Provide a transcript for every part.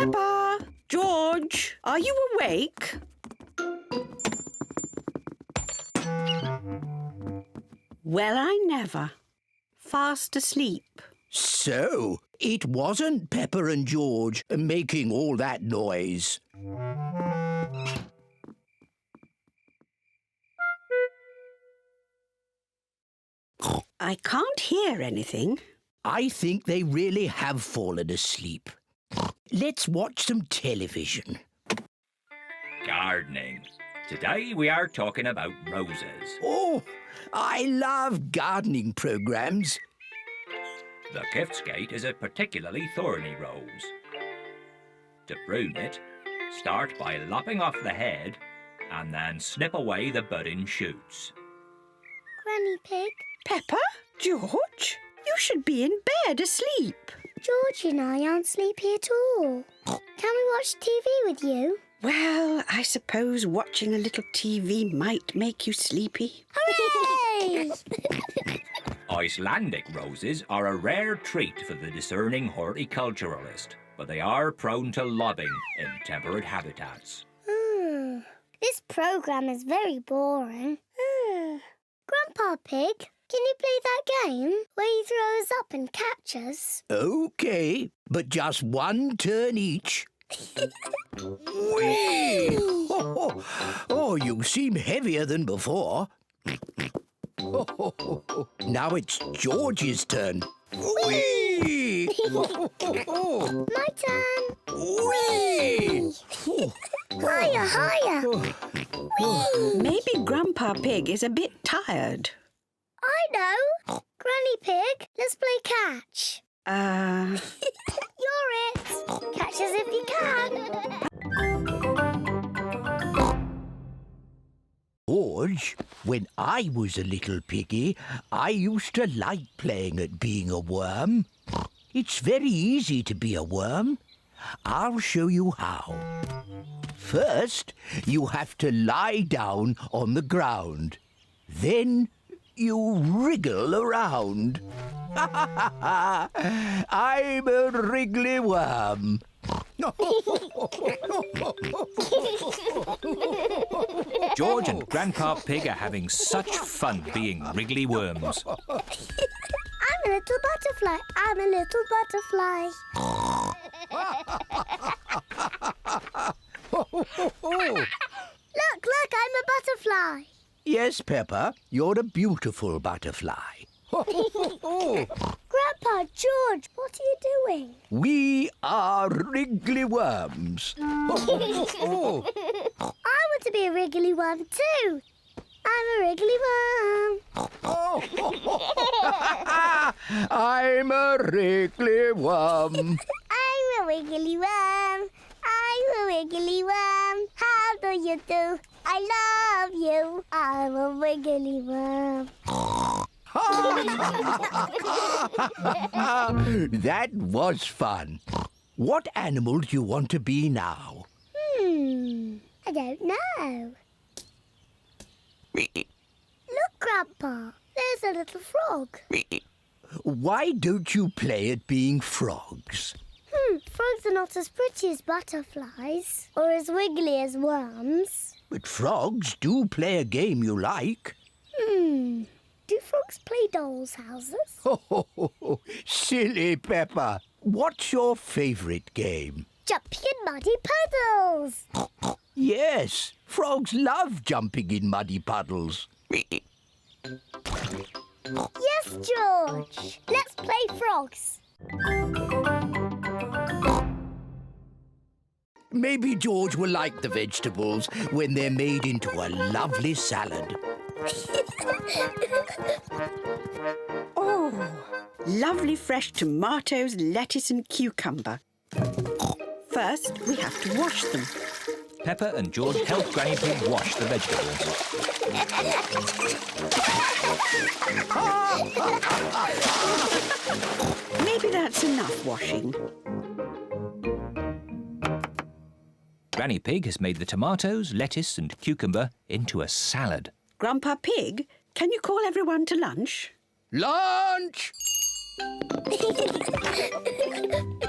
Peppa! George, are you awake? Well, I never. Fast asleep. So, it wasn't Peppa and George making all that noise. I can't hear anything. I think they really have fallen asleep. Let's watch some television. Gardening. Today we are talking about roses. Oh, I love gardening programs. The Giftsgate is a particularly thorny rose. To prune it, start by lopping off the head and then snip away the budding shoots. Granny Pig, Peppa? George? You should be in bed asleep. George and I aren't sleepy at all. Can we watch TV with you? Well, I suppose watching a little TV might make you sleepy. Hooray! Icelandic roses are a rare treat for the discerning horticulturalist, but they are prone to lobbing in temperate habitats. This programme is very boring. Grandpa Pig, can you play that game where you throw us up and catch us? OK, but just one turn each. Whee! Oh, you seem heavier than before. Now it's George's turn. Whee! My turn. Whee! Higher, higher. Maybe Grandpa Pig is a bit tired. I know. Granny Pig, let's play catch. You're it. Catch us if you can. George, when I was a little piggy, I used to like playing at being a worm. It's very easy to be a worm. I'll show you how. First, you have to lie down on the ground. Then you wriggle around. I'm a wriggly worm. George and Grandpa Pig are having such fun being wriggly worms. I'm a little butterfly. I'm a little butterfly. Look, I'm a butterfly. Yes, Peppa, you're a beautiful butterfly. Grandpa George, what are you doing? We are wriggly worms. I want to be a wriggly worm too. I'm a wriggly worm. I'm a wriggly worm. I'm a wiggly worm. I'm a wiggly worm. How do you do? I love you. I'm a wiggly worm. That was fun. What animal do you want to be now? I don't know. Look, Grandpa. There's a little frog. Why don't you play at being frogs? Frogs are not as pretty as butterflies or as wiggly as worms. But frogs do play a game you like. Do frogs play dolls' houses? Silly Peppa. What's your favourite game? Jumping in muddy puddles. Yes, frogs love jumping in muddy puddles. Yes, George. Let's play frogs. Maybe George will like the vegetables when they're made into a lovely salad. Oh, lovely fresh tomatoes, lettuce and cucumber. First, we have to wash them. Peppa and George help Granny Pig wash the vegetables. Maybe that's enough washing. Granny Pig has made the tomatoes, lettuce and cucumber into a salad. Grandpa Pig, can you call everyone to lunch? Lunch!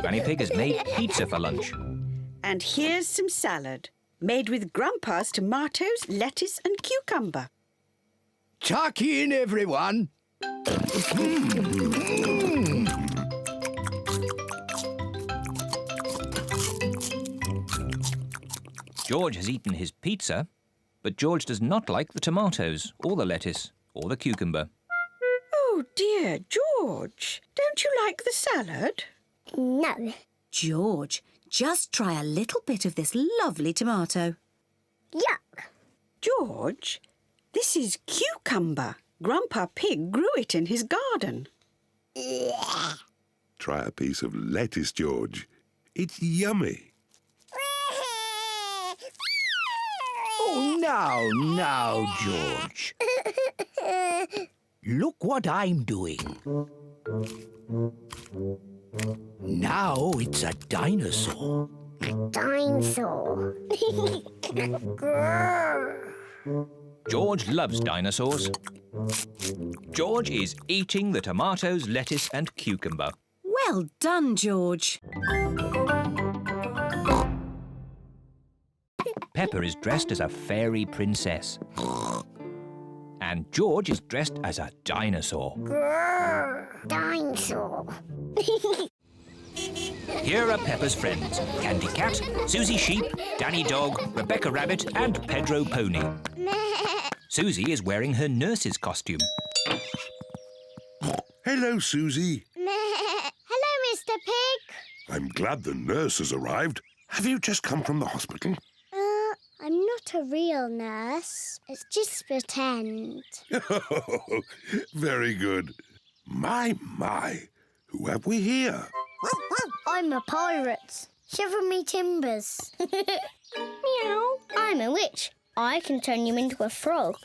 Granny Pig has made pizza for lunch. And here's some salad, made with Grandpa's tomatoes, lettuce and cucumber. Tuck in, everyone. George has eaten his pizza, but George does not like the tomatoes, or the lettuce, or the cucumber. Oh dear, George, don't you like the salad? No. George, just try a little bit of this lovely tomato. Yuck. George, this is cucumber. Grandpa Pig grew it in his garden. Try a piece of lettuce, George. It's yummy. Oh, now, George. Look what I'm doing. Now it's a dinosaur. Dinosaur. George loves dinosaurs. George is eating the tomatoes, lettuce and cucumber. Well done, George. Peppa is dressed as a fairy princess. And George is dressed as a dinosaur. Dinosaur. Here are Peppa's friends: Candy Cat, Susie Sheep, Danny Dog, Rebecca Rabbit and Pedro Pony. Susie is wearing her nurse's costume. Hello, Susie. Hello, Mr. Pig. I'm glad the nurse has arrived. Have you just come from the hospital? I'm not a real nurse. It's just pretend. Very good. My. Who have we here? I'm a pirate. Shiver me timbers. Meow. I'm a witch. I can turn you into a frog.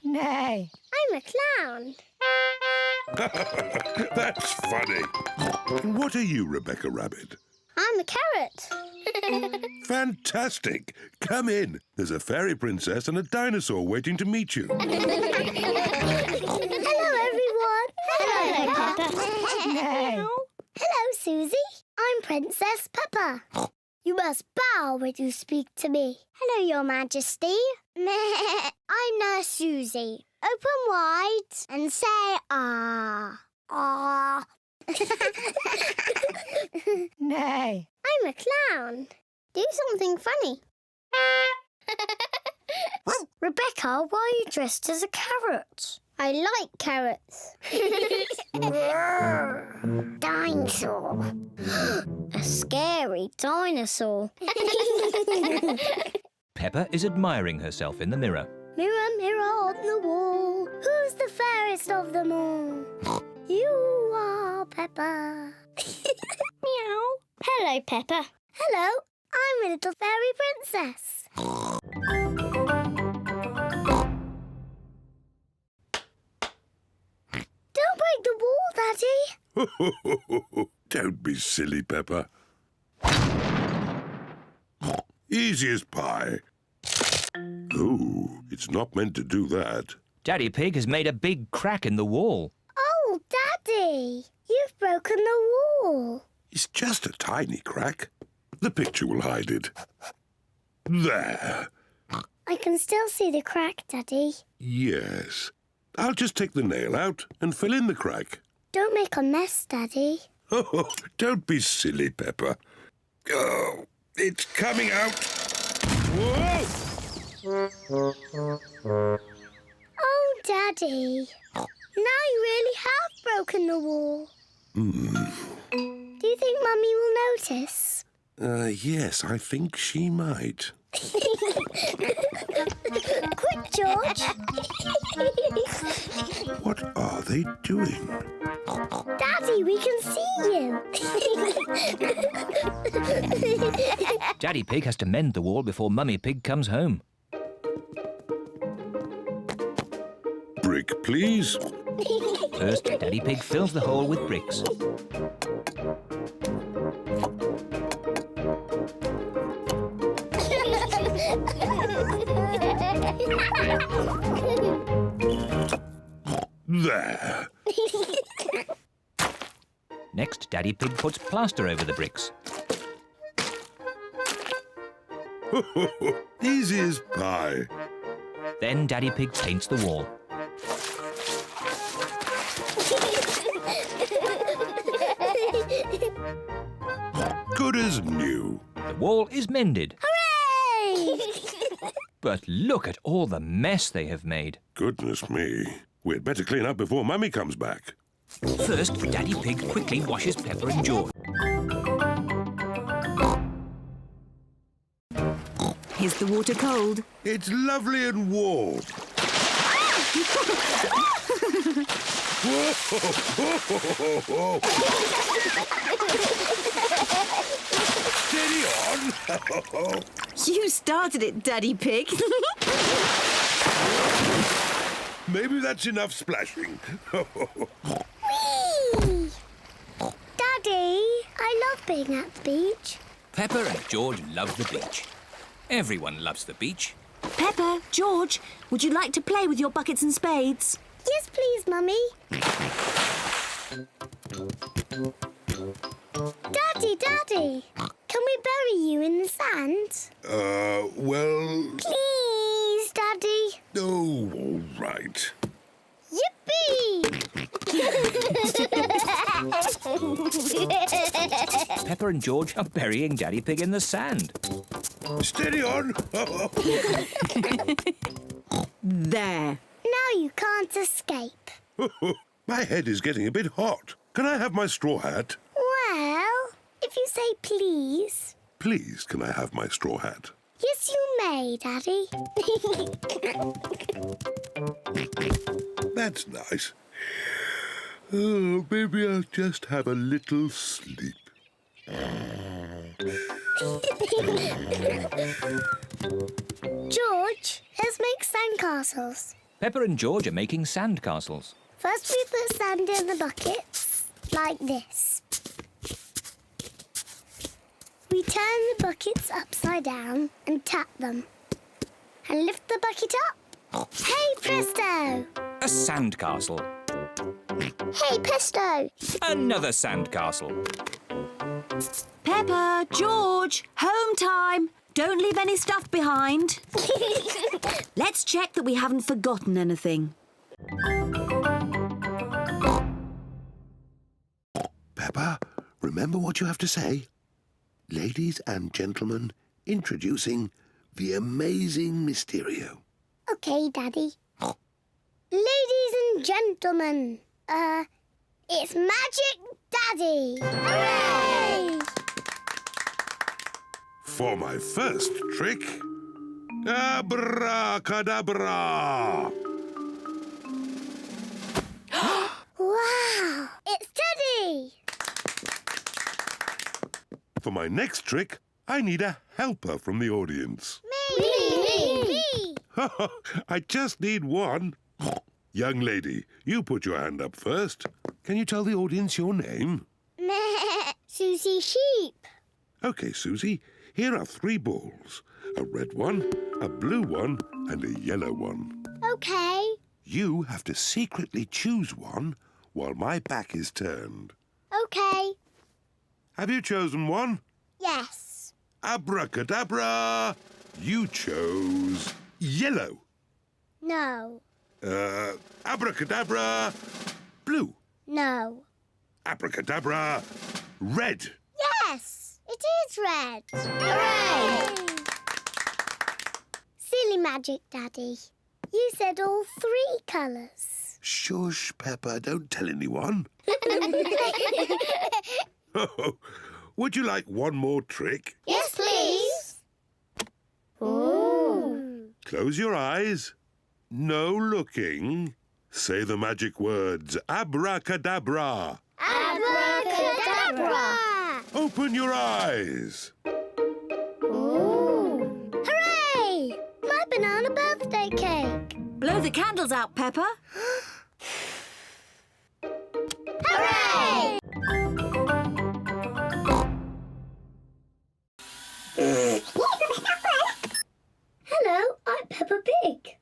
Nay. I'm a clown. That's funny. What are you, Rebecca Rabbit? I'm a carrot. Fantastic. Come in. There's a fairy princess and a dinosaur waiting to meet you. Hello, everyone. Hello, Peppa. Nay. Hello, Susie. I'm Princess Peppa. You must bow when you speak to me. Hello, Your Majesty. I'm Nurse Susie. Open wide and say ah. Ah. Nay. I'm a clown. Do something funny. Rebecca, why are you dressed as a carrot? I like carrots. Dinosaur. A scary dinosaur. Peppa is admiring herself in the mirror. Mirror, mirror on the wall, who's the fairest of them all? You are Peppa. Meow. Hello, Peppa. Hello, I'm a little fairy princess. Don't break the wall, Daddy. Don't be silly, Peppa. Easy as pie. Oh, it's not meant to do that. Daddy Pig has made a big crack in the wall. Oh, Daddy, you've broken the wall. It's just a tiny crack. The picture will hide it. There. I can still see the crack, Daddy. Yes. I'll just take the nail out and fill in the crack. Don't make a mess, Daddy. Oh, don't be silly, Peppa. Oh, it's coming out. Whoa! Oh, Daddy. Now you really have broken the wall. Do you think Mummy will notice? Yes, I think she might. Quick, George. What are they doing? Daddy, we can see you. Daddy Pig has to mend the wall before Mummy Pig comes home. Brick, please. First, Daddy Pig fills the hole with bricks. There. Next, Daddy Pig puts plaster over the bricks. Easy as pie. Then Daddy Pig paints the wall. Good as new. The wall is mended. Hooray! But look at all the mess they have made. Goodness me. We'd better clean up before Mummy comes back. First, Daddy Pig quickly washes Peppa and George. Is the water cold? It's lovely and warm. Steady on. You started it, Daddy Pig. Maybe that's enough splashing. Whee! Daddy, I love being at the beach. Peppa and George love the beach. Everyone loves the beach. Peppa, George, would you like to play with your buckets and spades? Yes, please, Mummy. Daddy, can we bury you in the sand? Well... Please, Daddy. Oh, all right. Yippee! Peppa and George are burying Daddy Pig in the sand. Steady on. There. Now you can't escape. My head is getting a bit hot. Can I have my straw hat? Well, if you say please. Please, can I have my straw hat? Yes, you may, Daddy. That's nice. Oh, maybe I'll just have a little sleep. George, let's make sandcastles. Peppa and George are making sandcastles. First we put sand in the buckets, like this. We turn the buckets upside down and tap them. And lift the bucket up. Hey, presto! A sandcastle. Hey, pesto! Another sandcastle. Peppa, George, home time. Don't leave any stuff behind. Let's check that we haven't forgotten anything. Peppa, remember what you have to say. Ladies and gentlemen, introducing the amazing Mysterio. OK, Daddy. Ladies and gentlemen, it's Magic Daddy! Hooray! For my first trick, Abracadabra! Wow! It's Teddy! For my next trick, I need a helper from the audience. Me! I just need one. Young lady, you put your hand up first. Can you tell the audience your name? Susie Sheep. OK, Susie, here are 3 balls. A red one, a blue one, and a yellow one. OK. You have to secretly choose one while my back is turned. OK. Have you chosen one? Yes. Abracadabra! You chose yellow. No. Abracadabra, blue. No. Abracadabra, red. Yes! It is red. Hooray! Silly Magic Daddy. You said all 3 colours. Shush, Peppa, don't tell anyone. Would you like one more trick? Yes, please. Ooh. Close your eyes. No looking. Say the magic words, Abracadabra. Abracadabra! Open your eyes. Ooh. Hooray! My banana birthday cake. Blow the candles out, Peppa. Hooray! Hello, I'm Peppa Pig.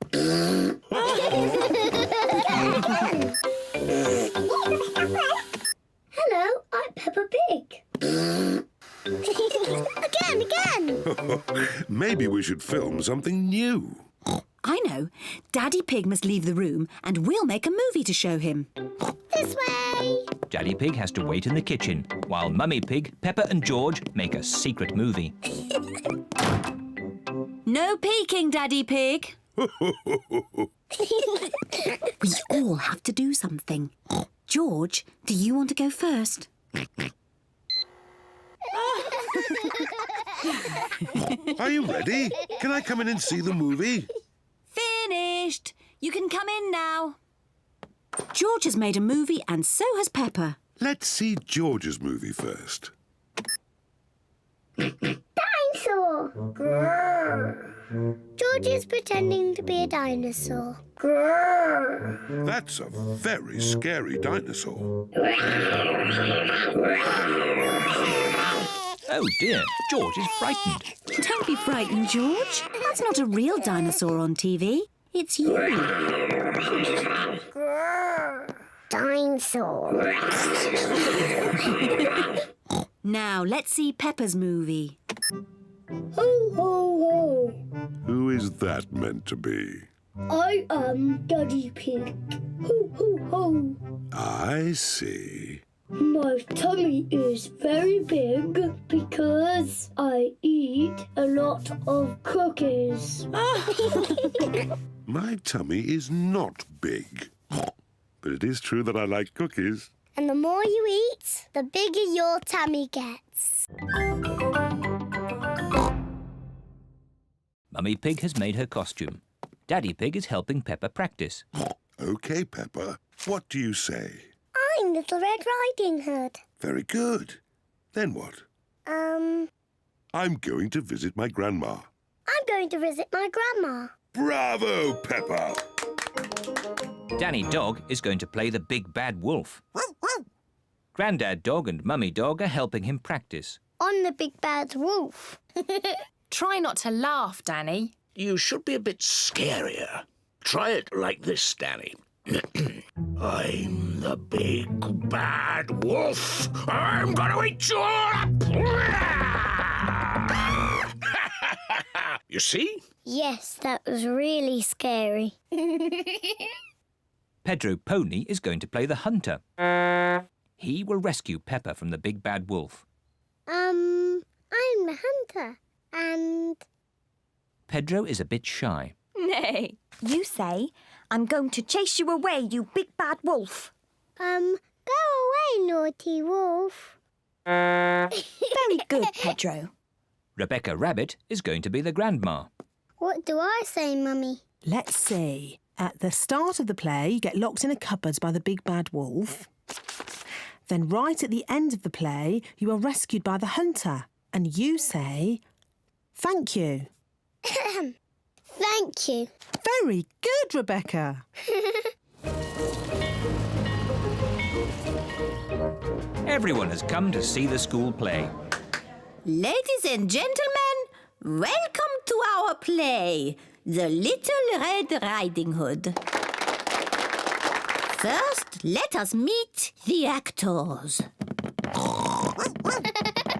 Hello, I'm Peppa Pig. Again. Maybe we should film something new. I know. Daddy Pig must leave the room and we'll make a movie to show him. This way. Daddy Pig has to wait in the kitchen while Mummy Pig, Peppa and George make a secret movie. No peeking, Daddy Pig. We all have to do something. George, do you want to go first? Are you ready? Can I come in and see the movie? Finished. You can come in now. George has made a movie and so has Peppa. Let's see George's movie first. Dinosaur. Grrr. George is pretending to be a dinosaur. Grrr. That's a very scary dinosaur. Oh dear, George is frightened. Don't be frightened, George. That's not a real dinosaur on TV. It's you. Grrr. Dinosaur. Now, let's see Peppa's movie. Ho, ho, ho. Who is that meant to be? I am Daddy Pig. Ho, ho, ho. I see. My tummy is very big because I eat a lot of cookies. My tummy is not big. But it is true that I like cookies. And the more you eat, the bigger your tummy gets. Mummy Pig has made her costume. Daddy Pig is helping Peppa practice. OK, Peppa. What do you say? I'm Little Red Riding Hood. Very good. Then what? I'm going to visit my grandma. I'm going to visit my grandma. Bravo, Peppa! Danny Dog is going to play the big bad wolf. Grandad Dog and Mummy Dog are helping him practice. On the big bad wolf. Try not to laugh, Danny. You should be a bit scarier. Try it like this, Danny. I'm the big bad wolf. I'm gonna eat you all up. You see? Yes, that was really scary. Pedro Pony is going to play the hunter. He will rescue Peppa from the big bad wolf. I'm the hunter. And... Pedro is a bit shy. Nay. You say, I'm going to chase you away, you big bad wolf. Go away, naughty wolf. Very good, Pedro. Rebecca Rabbit is going to be the grandma. What do I say, Mummy? Let's see. At the start of the play, you get locked in a cupboard by the big bad wolf. Then right at the end of the play, you are rescued by the hunter. And you say, thank you. Thank you. Very good, Rebecca. Everyone has come to see the school play. Ladies and gentlemen, welcome to our play, The Little Red Riding Hood. First, let us meet the actors.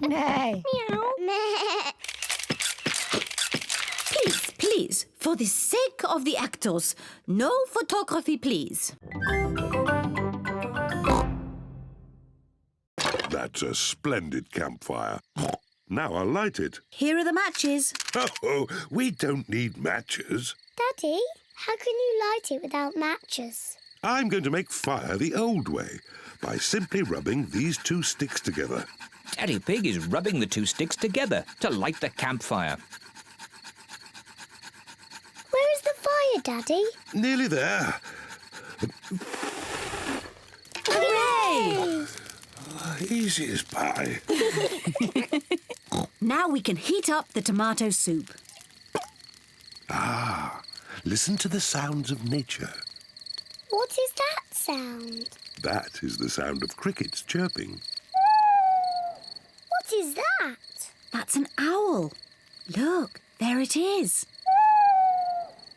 Nay. Meow. Please, for the sake of the actors, no photography, please. That's a splendid campfire. Now I'll light it. Here are the matches. Oh, we don't need matches. Daddy, how can you light it without matches? I'm going to make fire the old way by simply rubbing these two sticks together. Daddy Pig is rubbing the two sticks together to light the campfire. Where is the fire, Daddy? Nearly there. Hooray! Easy as pie. Now we can heat up the tomato soup. Listen to the sounds of nature. What is that sound? That is the sound of crickets chirping. What is that? That's an owl. Look, there it is.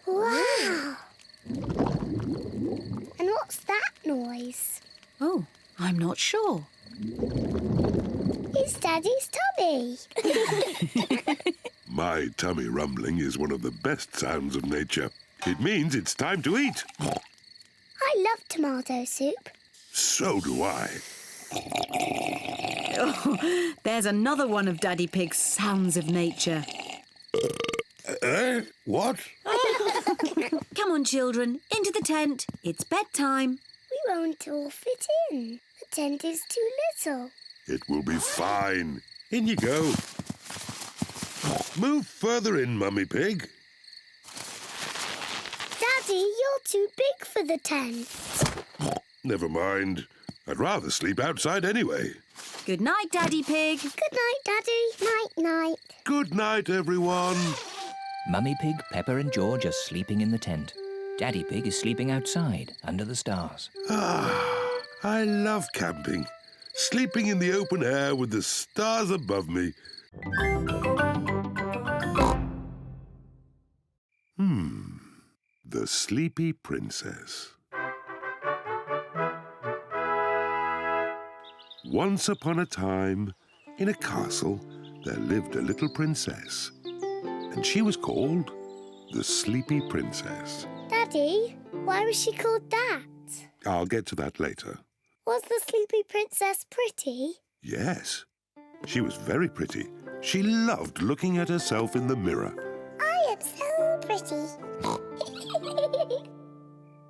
Wow! And what's that noise? Oh, I'm not sure. It's Daddy's tummy. My tummy rumbling is one of the best sounds of nature. It means it's time to eat. I love tomato soup. So do I. Oh, there's another one of Daddy Pig's sounds of nature. What? Come on, children, into the tent. It's bedtime. We won't all fit in. The tent is too little. It will be fine. In you go. Move further in, Mummy Pig. Daddy, you're too big for the tent. Never mind. I'd rather sleep outside anyway. Good night, Daddy Pig. Good night, Daddy. Night-night. Good night, everyone. Mummy Pig, Peppa and George are sleeping in the tent. Daddy Pig is sleeping outside, under the stars. I love camping. Sleeping in the open air with the stars above me. The Sleepy Princess. Once upon a time, in a castle, there lived a little princess. And she was called the Sleepy Princess. Daddy, why was she called that? I'll get to that later. Was the Sleepy Princess pretty? Yes, she was very pretty. She loved looking at herself in the mirror. I am so pretty.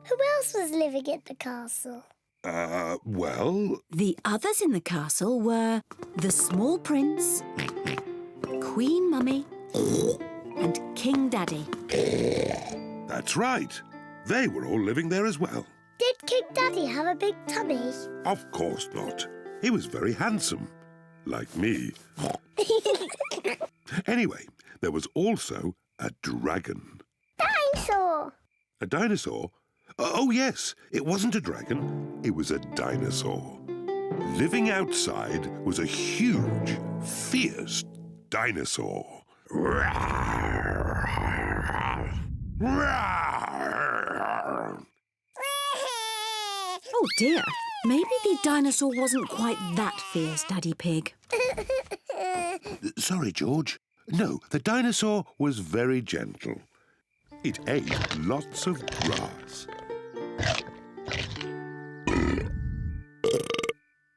Who else was living at the castle? Well... The others in the castle were the small prince, Queen Mummy, and King Daddy. That's right. They were all living there as well. Did King Daddy have a big tummy? Of course not. He was very handsome. Like me. Anyway, there was also a dragon. Dinosaur! A dinosaur? Oh, yes. It wasn't a dragon. It was a dinosaur. Living outside was a huge, fierce dinosaur. Oh dear, maybe the dinosaur wasn't quite that fierce, Daddy Pig. Sorry, George. No, the dinosaur was very gentle. It ate lots of grass.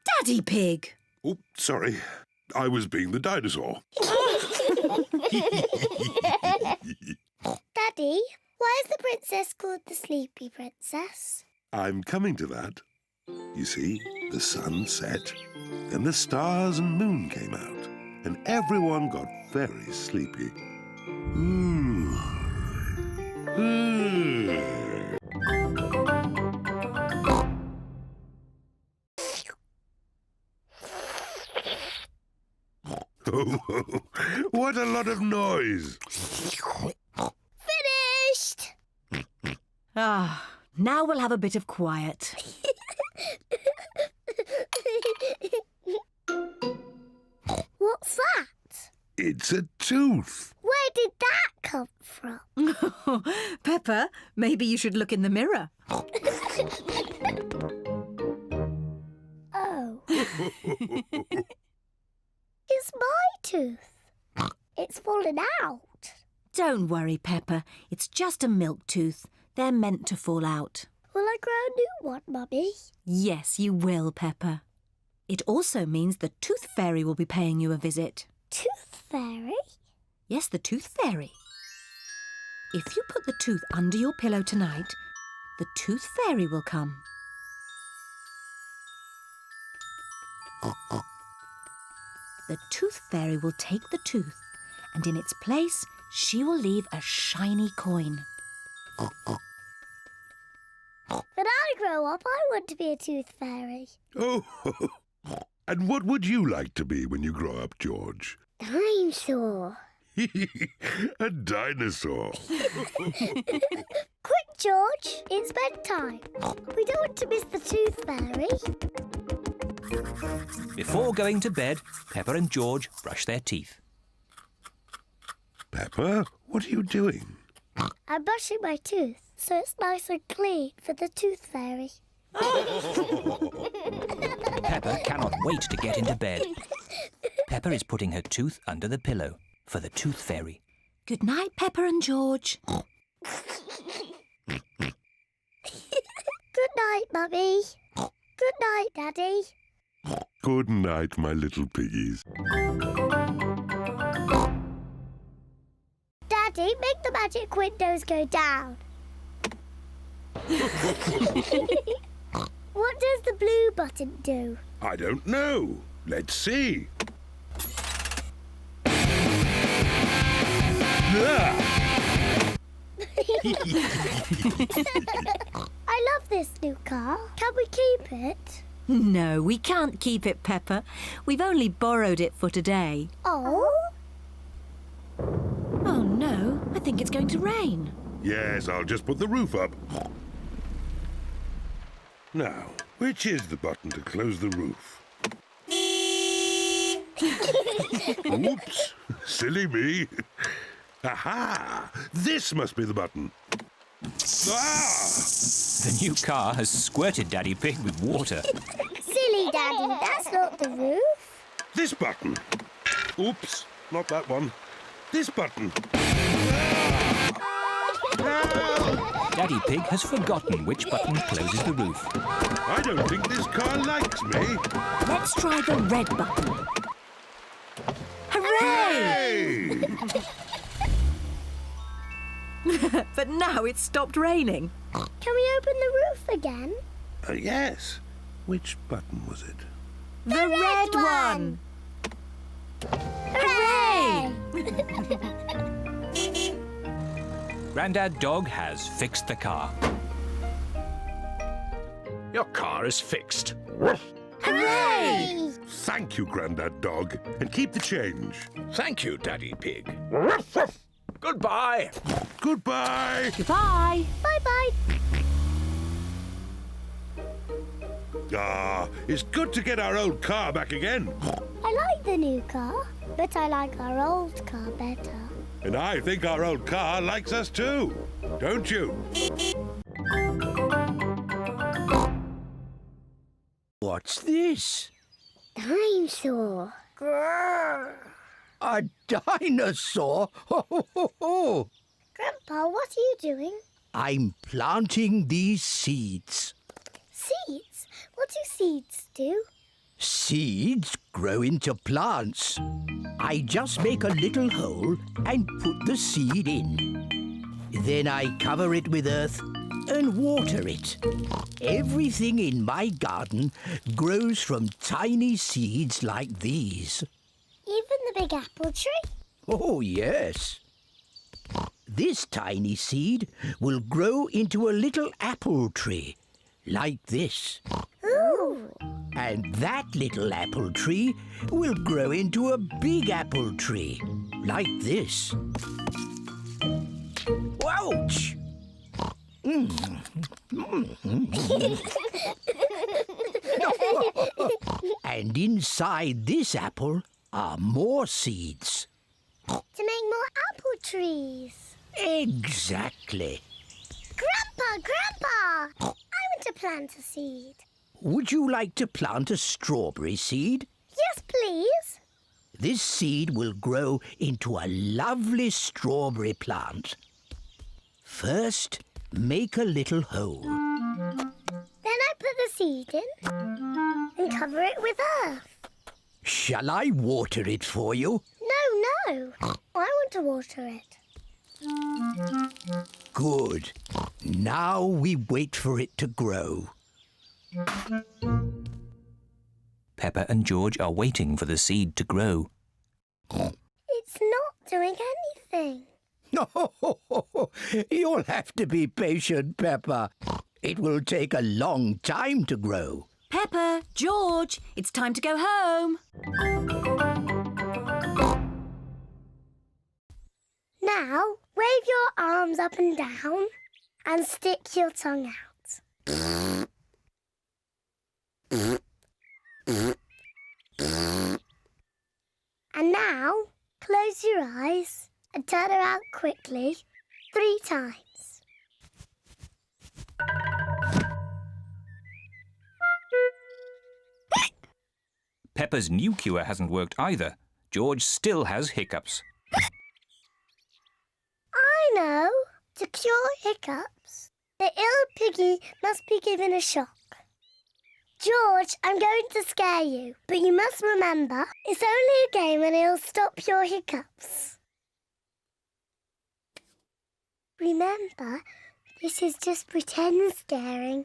Daddy Pig! Oh, sorry. I was being the dinosaur. Daddy, why is the princess called the Sleepy Princess? I'm coming to that. You see, the sun set, then the stars and moon came out, and everyone got very sleepy. What a lot of noise! Finished! Ah, now we'll have a bit of quiet. What's that? It's a tooth. Where did that come from? Peppa, maybe you should look in the mirror. Oh. It's my tooth. It's fallen out. Don't worry, Peppa. It's just a milk tooth. They're meant to fall out. Will I grow a new one, Mummy? Yes, you will, Peppa. It also means the Tooth Fairy will be paying you a visit. Tooth Fairy? Yes, the Tooth Fairy. If you put the tooth under your pillow tonight, the Tooth Fairy will come. The Tooth Fairy will take the tooth, and in its place, she will leave a shiny coin. When I grow up, I want to be a tooth fairy. Oh, and what would you like to be when you grow up, George? Dinosaur. A dinosaur. Quick, George, it's bedtime. We don't want to miss the tooth fairy. Before going to bed, Peppa and George brush their teeth. Peppa, what are you doing? I'm brushing my tooth so it's nice and clean for the tooth fairy. Peppa cannot wait to get into bed. Peppa is putting her tooth under the pillow. for the Tooth Fairy. Good night, Peppa and George. Good night, Mummy. Good night, Daddy. Good night, my little piggies. Daddy, make the magic windows go down. What does the blue button do? I don't know. Let's see. Ah! I love this new car. Can we keep it? No, we can't keep it, Peppa. We've only borrowed it for today. Oh? Oh, no. I think it's going to rain. Yes, I'll just put the roof up. Now, which is the button to close the roof? Oops, silly me. Aha! This must be the button. Ah! The new car has squirted Daddy Pig with water. Silly Daddy, that's not the roof. This button. Oops, not that one. This button. Daddy Pig has forgotten which button closes the roof. I don't think this car likes me. Let's try the red button. Hooray! Hey! But now it's stopped raining. Can we open the roof again? Yes. Which button was it? The red one! Hooray! Grandad Dog has fixed the car. Your car is fixed. Hooray! Thank you, Grandad Dog. And keep the change. Thank you, Daddy Pig. Goodbye. Goodbye. Goodbye. Bye-bye. Ah, it's good to get our old car back again. I like the new car, but I like our old car better. And I think our old car likes us too. Don't you? What's this? Dinosaur. Grrr. A dinosaur? Ho, ho, ho, ho. Grandpa, what are you doing? I'm planting these seeds. Seeds? What do seeds do? Seeds grow into plants. I just make a little hole and put the seed in. Then I cover it with earth and water it. Everything in my garden grows from tiny seeds like these. Even the big apple tree? Oh, yes. This tiny seed will grow into a little apple tree, like this. Ooh. And that little apple tree will grow into a big apple tree, like this. Ouch! And inside this apple are more seeds. To make more apple trees. Exactly. Grandpa! I want to plant a seed. Would you like to plant a strawberry seed? Yes, please. This seed will grow into a lovely strawberry plant. First, make a little hole. Then I put the seed in and cover it with earth. Shall I water it for you? No. I want to water it. Good. Now we wait for it to grow. Peppa and George are waiting for the seed to grow. It's not doing anything. You'll have to be patient, Peppa. It will take a long time to grow. Peppa, George, it's time to go home. Now, wave your arms up and down and stick your tongue out. And now, close your eyes and turn around quickly 3 times. Peppa's new cure hasn't worked either. George still has hiccups. To cure hiccups, the ill piggy must be given a shock. George, I'm going to scare you, but you must remember, it's only a game and it'll stop your hiccups. Remember, this is just pretend scaring.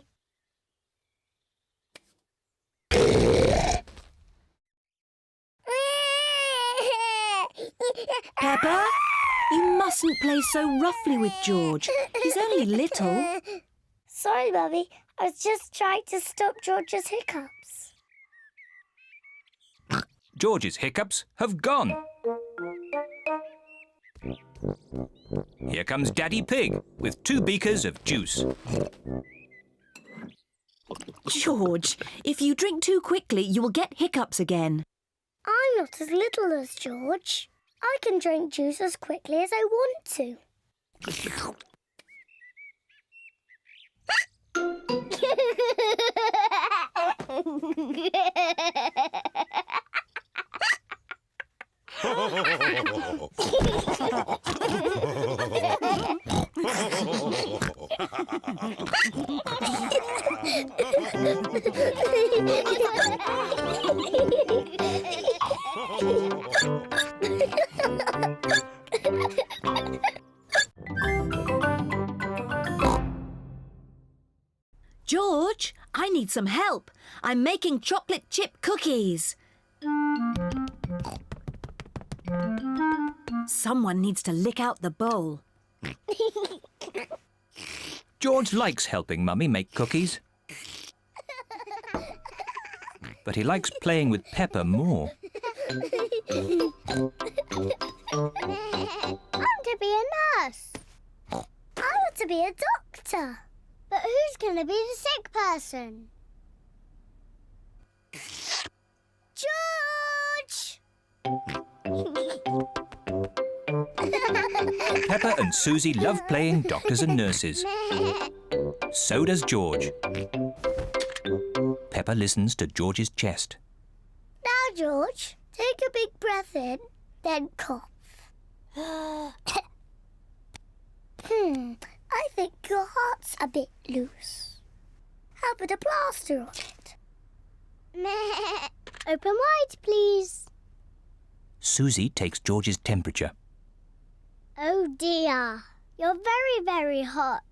Peppa, you mustn't play so roughly with George. He's only little. Sorry, Mummy. I was just trying to stop George's hiccups. George's hiccups have gone. Here comes Daddy Pig with 2 beakers of juice. George, if you drink too quickly, you will get hiccups again. I'm not as little as George. I can drink juice as quickly as I want to. George, I need some help. I'm making chocolate chip cookies. Someone needs to lick out the bowl. George likes helping Mummy make cookies. But he likes playing with Peppa more. I'm to be a nurse. I want to be a doctor. But who's going to be the sick person? George! Peppa and Susie love playing doctors and nurses. So does George. Peppa listens to George's chest. Now, George, take a big breath in, then cough. I think your heart's a bit loose. How about a plaster on it? Open wide, please. Susie takes George's temperature. Oh dear, you're very, very hot.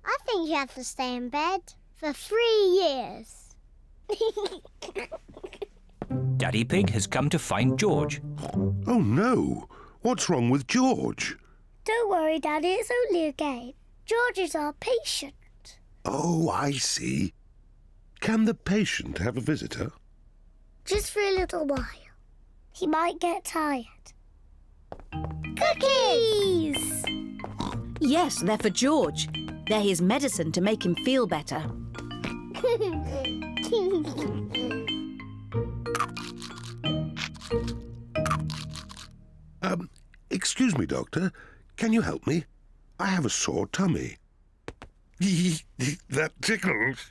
I think you have to stay in bed for 3 years. Daddy Pig has come to find George. Oh no! What's wrong with George? Don't worry, Daddy, it's only a game. George is our patient. Oh, I see. Can the patient have a visitor? Just for a little while. He might get tired. Cookies! Yes, they're for George. They're his medicine to make him feel better. Excuse me, Doctor. Can you help me? I have a sore tummy. That tickles.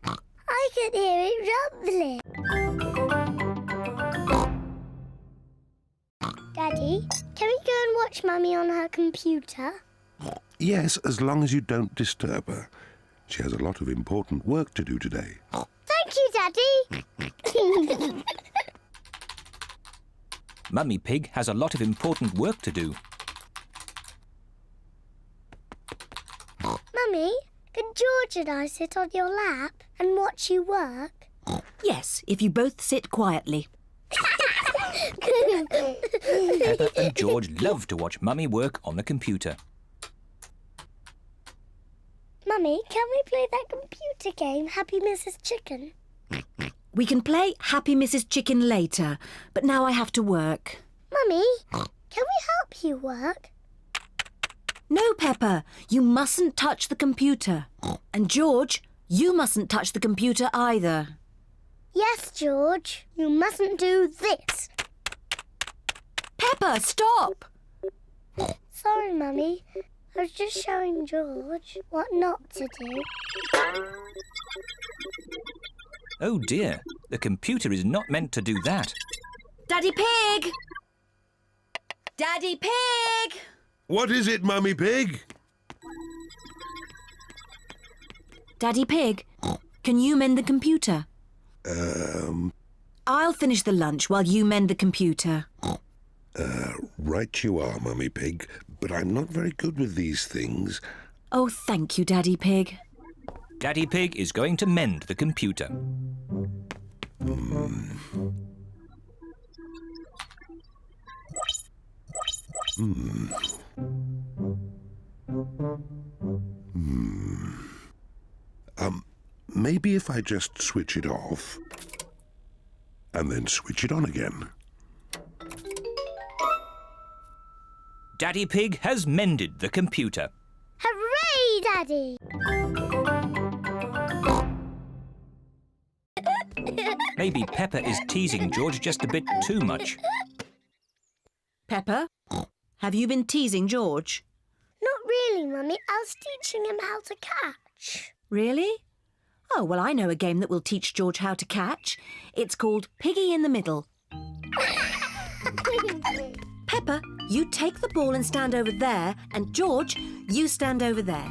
I can hear it rumbling. Daddy, can we go and watch Mummy on her computer? Yes, as long as you don't disturb her. She has a lot of important work to do today. Thank you, Daddy. Mummy Pig has a lot of important work to do. Mummy, can George and I sit on your lap and watch you work? Yes, if you both sit quietly. Peppa and George love to watch Mummy work on the computer. Mummy, can we play that computer game, Happy Mrs. Chicken? We can play Happy Mrs. Chicken later, but now I have to work. Mummy, can we help you work? No, Peppa, you mustn't touch the computer. And George, you mustn't touch the computer either. Yes, George, you mustn't do this. Peppa, stop! Sorry, Mummy. I was just showing George what not to do. Oh dear, the computer is not meant to do that. Daddy Pig! Daddy Pig! What is it, Mummy Pig? Daddy Pig, can you mend the computer? I'll finish the lunch while you mend the computer. Right you are, Mummy Pig, but I'm not very good with these things. Oh, thank you, Daddy Pig. Daddy Pig is going to mend the computer. Maybe if I just switch it off and then switch it on again. Daddy Pig has mended the computer. Hooray, Daddy! Maybe Peppa is teasing George just a bit too much. Peppa, have you been teasing George? Not really, Mummy. I was teaching him how to catch. Really? Oh, well, I know a game that will teach George how to catch. It's called Piggy in the Middle. Peppa, you take the ball and stand over there, and George, you stand over there.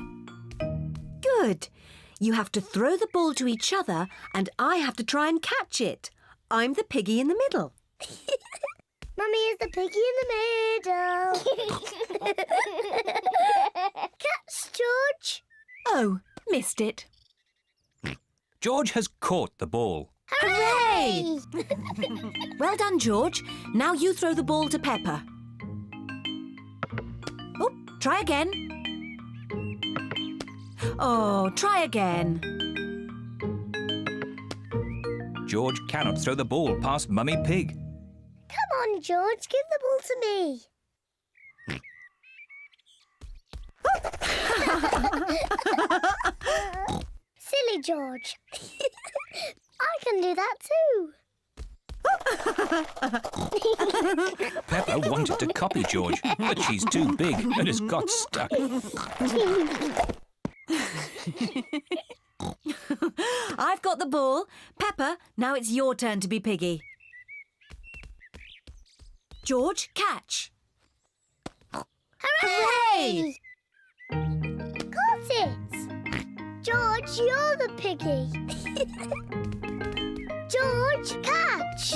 Good. You have to throw the ball to each other, and I have to try and catch it. I'm the piggy in the middle. Mummy is the piggy in the middle. Catch, George. Oh, missed it. George has caught the ball. Hooray! Well done, George. Now you throw the ball to Peppa. Oh, try again. Oh, try again. George cannot throw the ball past Mummy Pig. Come on, George. Give the ball to me. Silly George. I can do that too. Peppa wanted to copy George, but she's too big and has got stuck. I've got the ball. Peppa, now it's your turn to be piggy. George, catch. Hooray! Got it. George, you're the piggy. George, catch.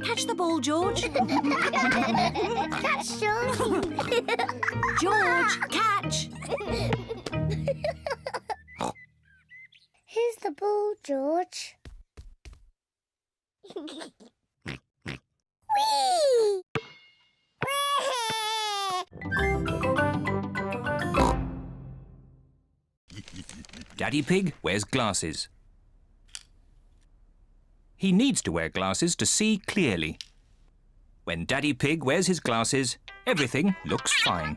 Catch the ball, George. Catch, George. George, catch. Here's the ball, George. Whee! Daddy Pig wears glasses. He needs to wear glasses to see clearly. When Daddy Pig wears his glasses, everything looks fine.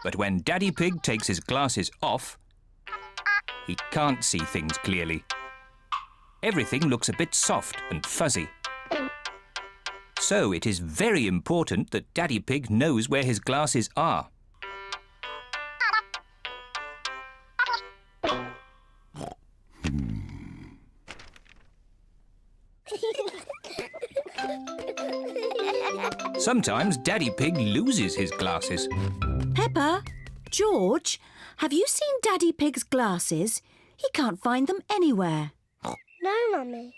But when Daddy Pig takes his glasses off, he can't see things clearly. Everything looks a bit soft and fuzzy. So it is very important that Daddy Pig knows where his glasses are. Sometimes Daddy Pig loses his glasses. Peppa, George, have you seen Daddy Pig's glasses? He can't find them anywhere. No, Mummy.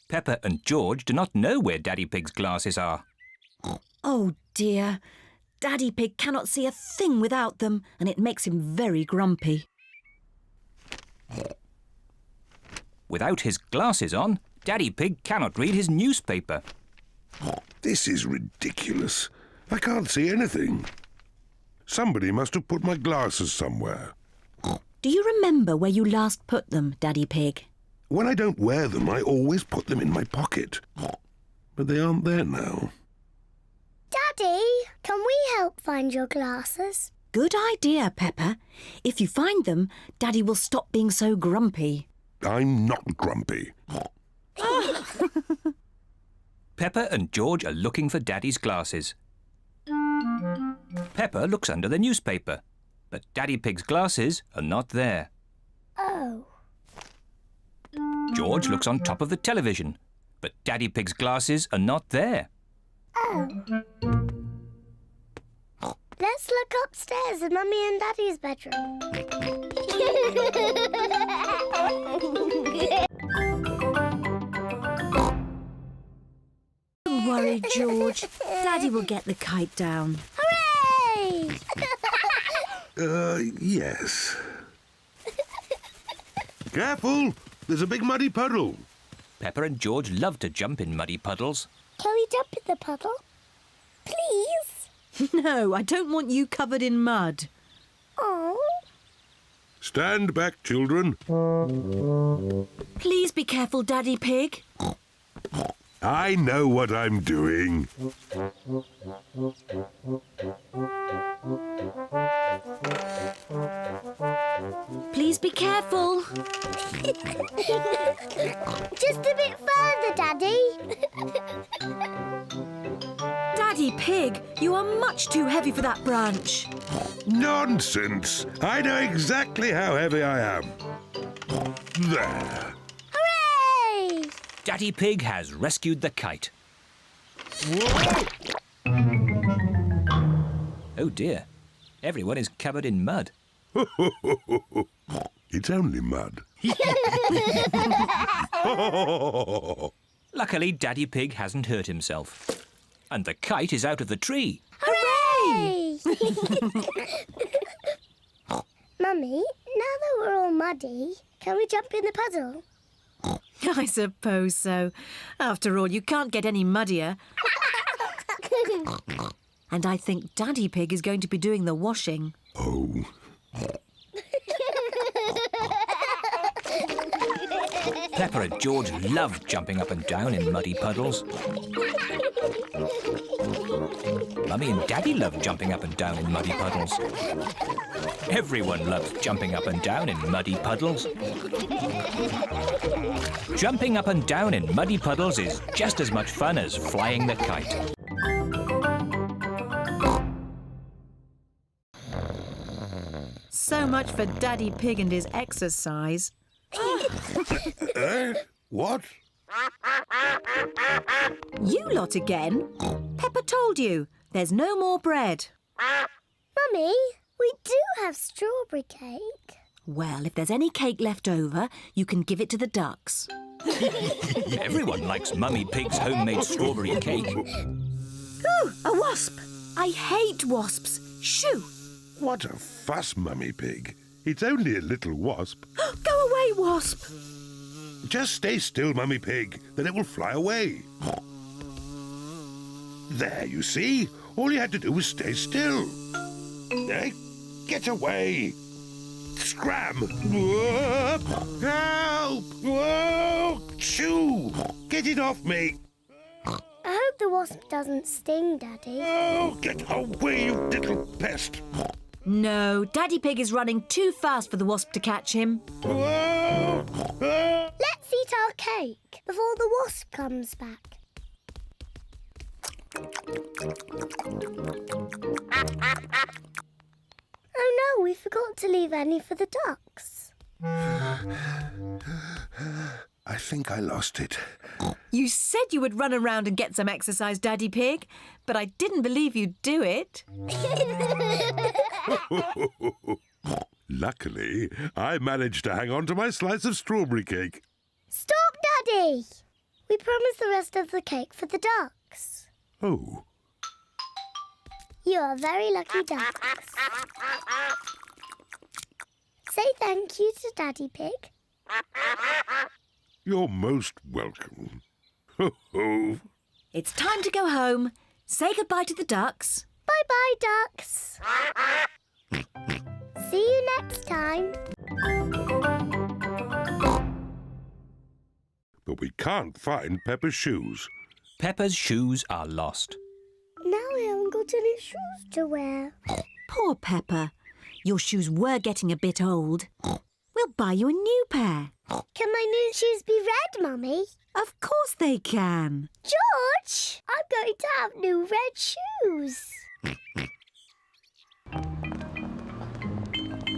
Peppa and George do not know where Daddy Pig's glasses are. Oh dear. Daddy Pig cannot see a thing without them, and it makes him very grumpy. Without his glasses on, Daddy Pig cannot read his newspaper. This is ridiculous. I can't see anything. Somebody must have put my glasses somewhere. Do you remember where you last put them, Daddy Pig? When I don't wear them, I always put them in my pocket. But they aren't there now. Daddy, can we help find your glasses? Good idea, Peppa. If you find them, Daddy will stop being so grumpy. I'm not grumpy. Peppa and George are looking for Daddy's glasses. Peppa looks under the newspaper, but Daddy Pig's glasses are not there. Oh. George looks on top of the television, But Daddy Pig's glasses are not there. Oh. Let's look upstairs in Mummy and Daddy's bedroom. Don't worry, George. Daddy will get the kite down. Hooray! Yes. Careful! There's a big muddy puddle. Peppa and George love to jump in muddy puddles. Can we jump in the puddle? Please? No, I don't want you covered in mud. Oh. Stand back, children. Please be careful, Daddy Pig. I know what I'm doing. Please be careful. Just a bit further, Daddy. Daddy Pig, you are much too heavy for that branch. Nonsense! I know exactly how heavy I am. There. Hooray! Daddy Pig has rescued the kite. Whoa! Oh dear, everyone is covered in mud. It's only mud. Luckily, Daddy Pig hasn't hurt himself. And the kite is out of the tree. Hooray! Mummy, now that we're all muddy, can we jump in the puddle? I suppose so. After all, you can't get any muddier. And I think Daddy Pig is going to be doing the washing. Oh. Peppa and George love jumping up and down in muddy puddles. Mummy and Daddy love jumping up and down in muddy puddles. Everyone loves jumping up and down in muddy puddles. Jumping up and down in muddy puddles is just as much fun as flying the kite. So much for Daddy Pig and his exercise. What? You lot again? Peppa told you. There's no more bread. Mummy, we do have strawberry cake. Well, if there's any cake left over, you can give it to the ducks. Everyone likes Mummy Pig's homemade strawberry cake. Ooh, a wasp! I hate wasps. Shoo! What a fuss, Mummy Pig. It's only a little wasp. Go away, wasp! Just stay still, Mummy Pig, then it will fly away. There, you see? All you had to do was stay still. Get away! Scram! Whoa! Help! Whoa! Shoo! Get it off me! I hope the wasp doesn't sting, Daddy. Oh, get away, you little pest! No, Daddy Pig is running too fast for the wasp to catch him. Whoa! Let's eat our cake before the wasp comes back. Oh no, we forgot to leave any for the ducks. I think I lost it. You said you would run around and get some exercise, Daddy Pig, but I didn't believe you'd do it. Luckily, I managed to hang on to my slice of strawberry cake. Stop, Daddy! We promised the rest of the cake for the ducks. Oh. You are very lucky ducks. Say thank you to Daddy Pig. You're most welcome. Ho, ho. It's time to go home. Say goodbye to the ducks. Bye-bye, ducks. See you next time. But we can't find Peppa's shoes. Peppa's shoes are lost. Now I haven't got any shoes to wear. Poor Peppa. Your shoes were getting a bit old. We'll buy you a new pair. Can my new shoes be red, Mummy? Of course they can. George, I'm going to have new red shoes.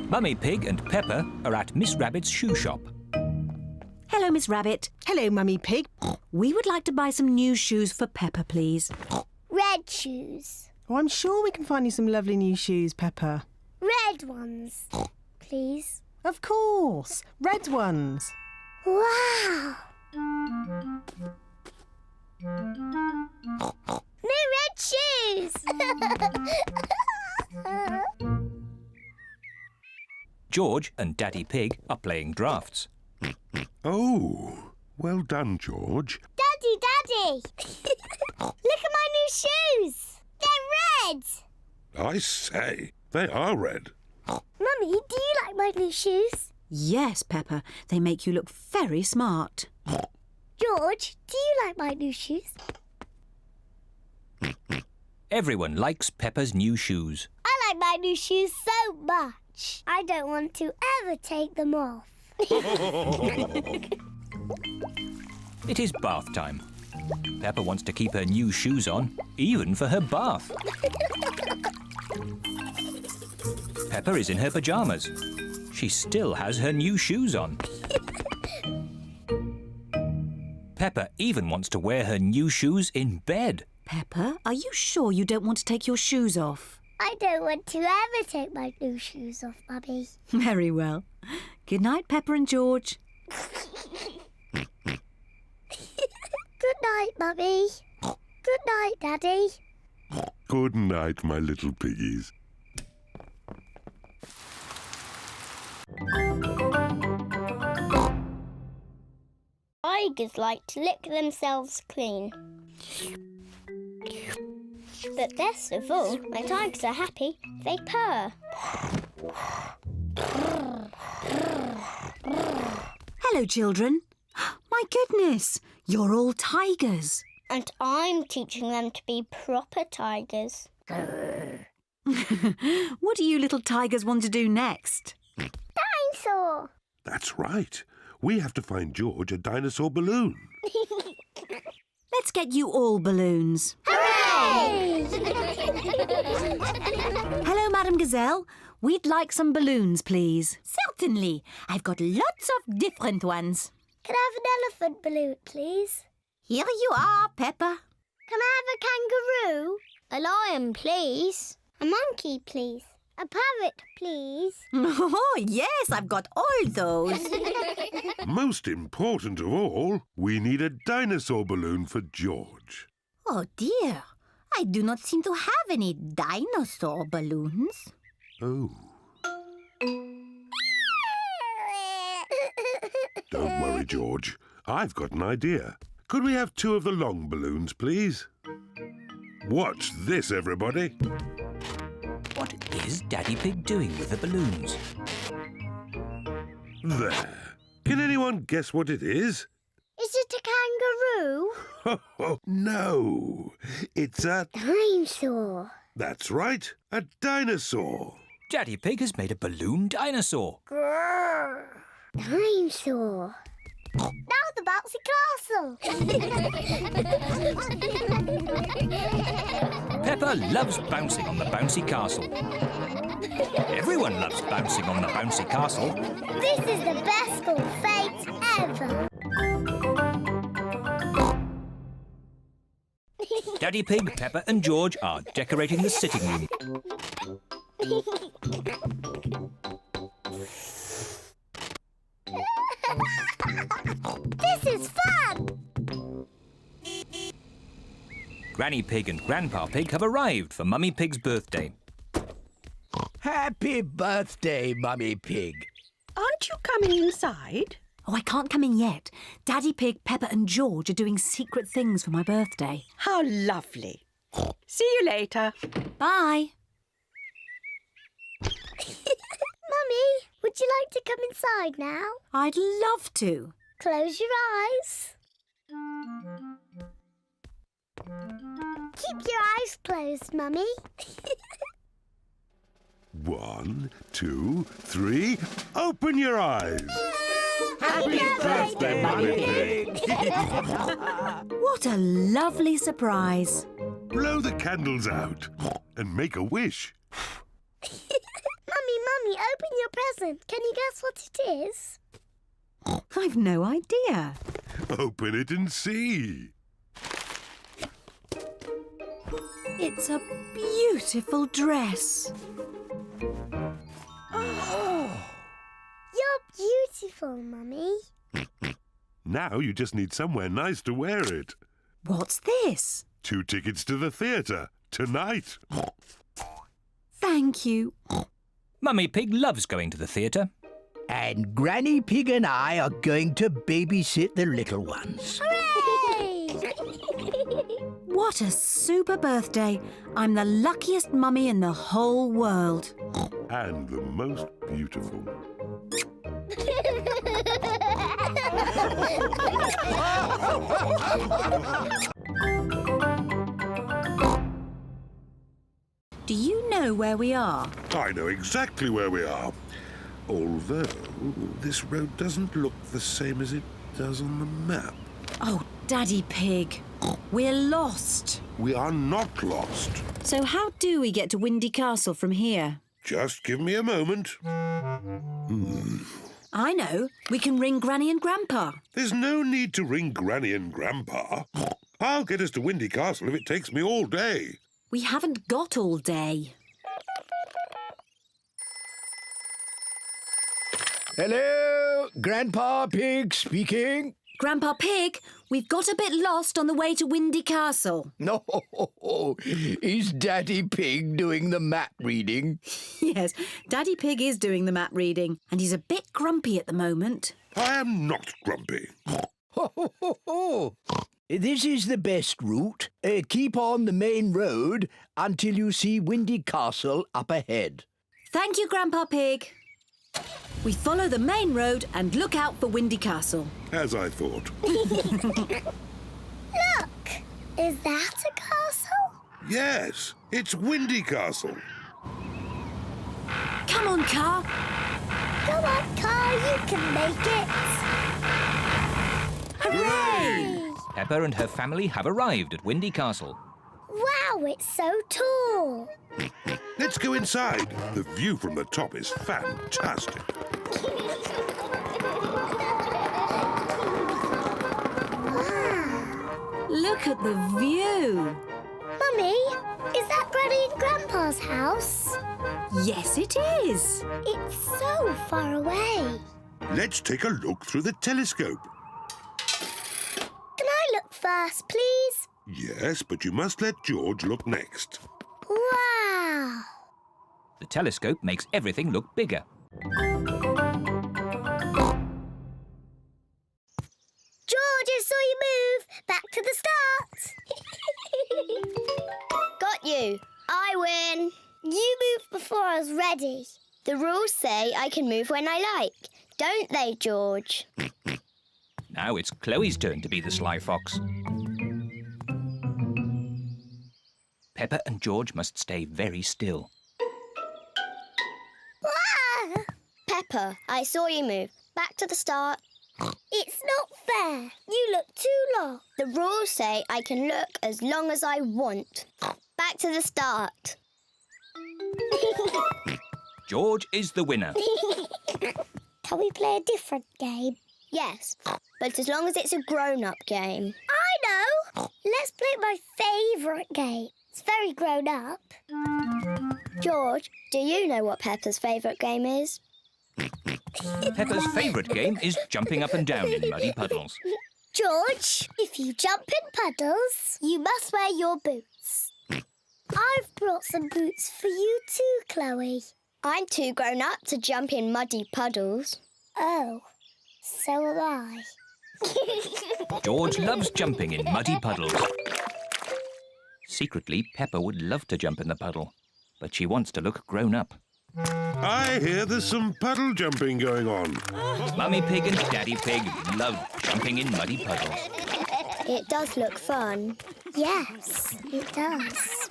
Mummy Pig and Peppa are at Miss Rabbit's shoe shop. Hello, Hello, Miss Rabbit. Hello, Mummy Pig. We would like to buy some new shoes for Peppa, please. Red shoes. Oh, I'm sure we can find you some lovely new shoes, Peppa. Red ones, please. Of course. Red ones. Wow! New red shoes! George and Daddy Pig are playing drafts. Oh, well done, George. Daddy! Look at my new shoes! They're red! I say, they are red. Mummy, do you like my new shoes? Yes, Peppa. They make you look very smart. George, do you like my new shoes? Everyone likes Peppa's new shoes. I like my new shoes so much. I don't want to ever take them off. It is bath time. Peppa wants to keep her new shoes on, even for her bath. Peppa is in her pyjamas. She still has her new shoes on. Peppa even wants to wear her new shoes in bed. Peppa, are you sure you don't want to take your shoes off? I don't want to ever take my new shoes off, Mummy. Very well. Good night, Peppa and George. Good night, Mummy. Good night, Daddy. Good night, my little piggies. Tigers like to lick themselves clean. But best of all, when tigers are happy, they purr. Hello, children. My goodness, you're all tigers. And I'm teaching them to be proper tigers. What do you little tigers want to do next? Dinosaur! That's right. We have to find George a dinosaur balloon. Let's get you all balloons. Hooray! Hello, Madam Gazelle. We'd like some balloons, please. Certainly. I've got lots of different ones. Can I have an elephant balloon, please? Here you are, Peppa. Can I have a kangaroo? A lion, please. A monkey, please. A parrot, please. Oh, yes, I've got all those. Most important of all, we need a dinosaur balloon for George. Oh, dear. I do not seem to have any dinosaur balloons. Oh. Don't worry, George. I've got an idea. Could we have 2 of the long balloons, please? Watch this, everybody. What is Daddy Pig doing with the balloons? There. Can anyone guess what it is? Is it a kangaroo? Oh, no. It's a... Dinosaur. That's right. A dinosaur. Daddy Pig has made a balloon dinosaur. Grrr. Dinosaur. Now the bouncy castle. Peppa loves bouncing on the bouncy castle. Everyone loves bouncing on the bouncy castle. This is the best school fete ever. Daddy Pig, Peppa and George are decorating the sitting room. This is fun! Granny Pig and Grandpa Pig have arrived for Mummy Pig's birthday. Happy birthday, Mummy Pig. Aren't you coming inside? Oh, I can't come in yet. Daddy Pig, Peppa and George are doing secret things for my birthday. How lovely. See you later. Bye. Mummy, would you like to come inside now? I'd love to. Close your eyes. Keep your eyes closed, Mummy. 1, 2, 3. Open your eyes. Happy birthday, Mummy Pig. What a lovely surprise. Blow the candles out and make a wish. Mummy, open your present. Can you guess what it is? I've no idea. Open it and see. It's a beautiful dress. You're beautiful, Mummy. Now you just need somewhere nice to wear it. What's this? 2 tickets to the theatre tonight. Thank you. Mummy Pig loves going to the theatre. And Granny Pig and I are going to babysit the little ones. Hooray! What a super birthday. I'm the luckiest mummy in the whole world. And the most beautiful. Do you know where we are? I know exactly where we are. Although this road doesn't look the same as it does on the map. Oh, Daddy Pig. We're lost. We are not lost. So how do we get to Windy Castle from here? Just give me a moment. I know. We can ring Granny and Grandpa. There's no need to ring Granny and Grandpa. I'll get us to Windy Castle if it takes me all day. We haven't got all day. Hello, Grandpa Pig speaking. Grandpa Pig, we've got a bit lost on the way to Windy Castle. No, is Daddy Pig doing the map reading? Yes, Daddy Pig is doing the map reading, and he's a bit grumpy at the moment. I am not grumpy. This is the best route. Keep on the main road until you see Windy Castle up ahead. Thank you, Grandpa Pig. We follow the main road and look out for Windy Castle. As I thought. Look! Is that a castle? Yes, it's Windy Castle. Come on, Car. Come on, Car, you can make it. Hooray! Peppa and her family have arrived at Windy Castle. Wow, it's so tall. Let's go inside. The view from the top is fantastic. Look at the view. Mummy, is that Granny and Grandpa's house? Yes, it is. It's so far away. Let's take a look through the telescope. Can I look first, please? Yes, but you must let George look next. Wow! The telescope makes everything look bigger. George, I saw you move. Back to the start. Got you. I win. You moved before I was ready. The rules say I can move when I like, don't they, George? Now it's Chloe's turn to be the Sly Fox. Peppa and George must stay very still. Ah! Peppa, I saw you move. Back to the start. It's not fair. You look too long. The rules say I can look as long as I want. Back to the start. George is the winner. Can we play a different game? Yes, but as long as it's a grown-up game. I know! Let's play my favourite game. It's very grown-up. George, do you know what Peppa's favourite game is? Peppa's favourite game is jumping up and down in muddy puddles. George, if you jump in puddles, you must wear your boots. I've brought some boots for you too, Chloe. I'm too grown up to jump in muddy puddles. Oh, so am I. George loves jumping in muddy puddles. Secretly, Peppa would love to jump in the puddle, but she wants to look grown up. I hear there's some puddle jumping going on. Mummy Pig and Daddy Pig love jumping in muddy puddles. It does look fun. Yes, it does.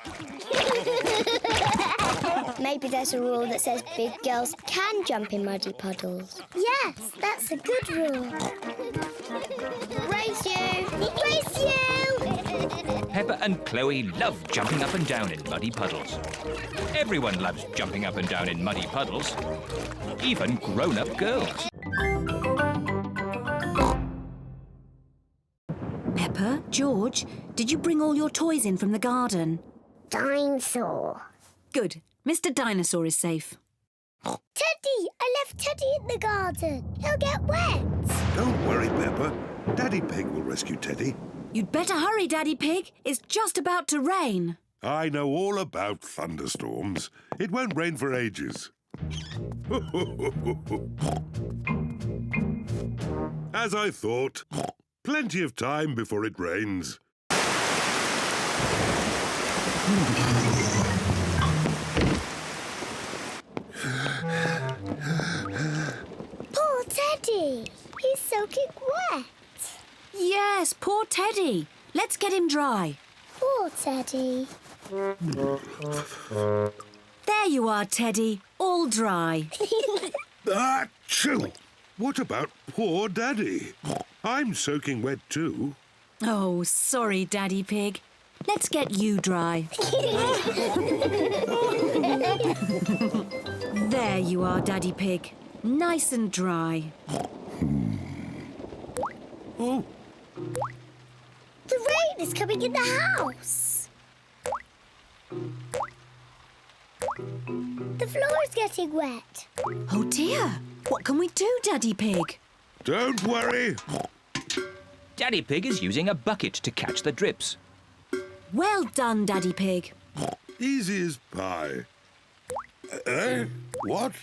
Maybe there's a rule that says big girls can jump in muddy puddles. Yes, that's a good rule. Race you! Race you! Peppa and Chloe love jumping up and down in muddy puddles. Everyone loves jumping up and down in muddy puddles, even grown-up girls. Peppa, George, did you bring all your toys in from the garden? Dinosaur. Good. Mr. Dinosaur is safe. Teddy! I left Teddy in the garden. He'll get wet. Don't worry, Peppa. Daddy Pig will rescue Teddy. You'd better hurry, Daddy Pig. It's just about to rain. I know all about thunderstorms. It won't rain for ages. As I thought. Plenty of time before it rains. Poor Teddy. He's soaking wet. Yes, poor Teddy. Let's get him dry. Poor Teddy. There you are, Teddy. All dry. Achoo! What about poor Daddy? I'm soaking wet too. Oh, sorry, Daddy Pig. Let's get you dry. There you are, Daddy Pig. Nice and dry. Oh, The rain is coming in the house. The floor is getting wet. Oh, dear. What can we do, Daddy Pig? don't worry. Daddy Pig is using a bucket to catch the drips. Well done, Daddy Pig. Easy as pie. What?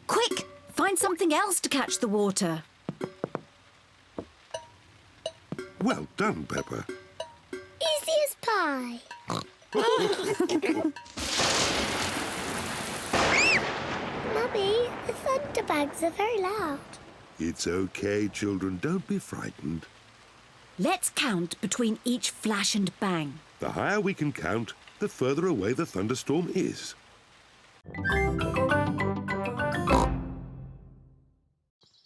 Quick, find something else to catch the water. Well done, Peppa. Easy as pie. Mummy, the thunderbags are very loud. It's okay, children. Don't be frightened. Let's count between each flash and bang. The higher we can count, the further away the thunderstorm is.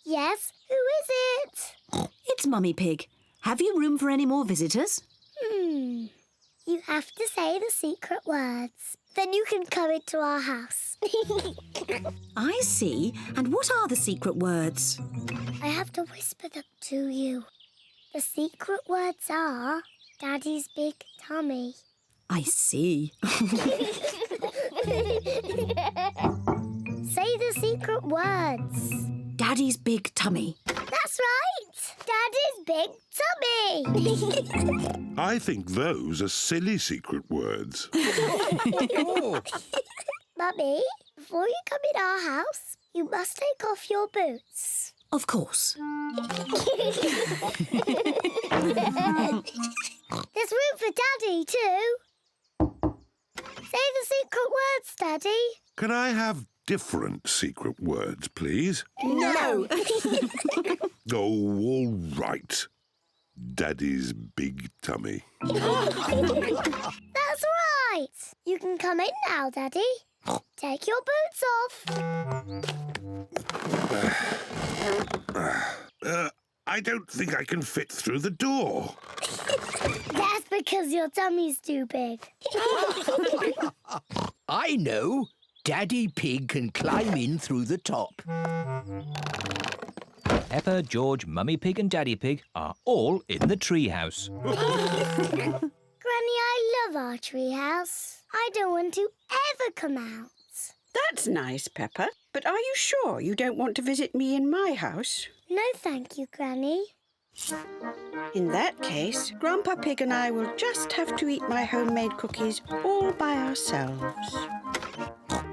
Yes, who is it? It's Mummy Pig. Have you room for any more visitors? You have to say the secret words. Then you can come into our house. I see. And what are the secret words? I have to whisper them to you. The secret words are Daddy's big tummy. I see. Say the secret words. Daddy's big tummy. That's right. Daddy's big tummy. I think those are silly secret words. Mummy, before you come in our house, you must take off your boots. Of course. There's room for Daddy too. Say the secret words, Daddy. Can I have different secret words, please? No. Oh, all right. Daddy's big tummy. That's right. You can come in now, Daddy. Take your boots off. I don't think I can fit through the door. That's because your tummy's too big. I know. Daddy Pig can climb in through the top. Peppa, George, Mummy Pig and Daddy Pig are all in the treehouse. Granny, I love our treehouse. I don't want to ever come out. That's nice, Peppa. But are you sure you don't want to visit me in my house? No, thank you, Granny. In that case, Grandpa Pig and I will just have to eat my homemade cookies all by ourselves.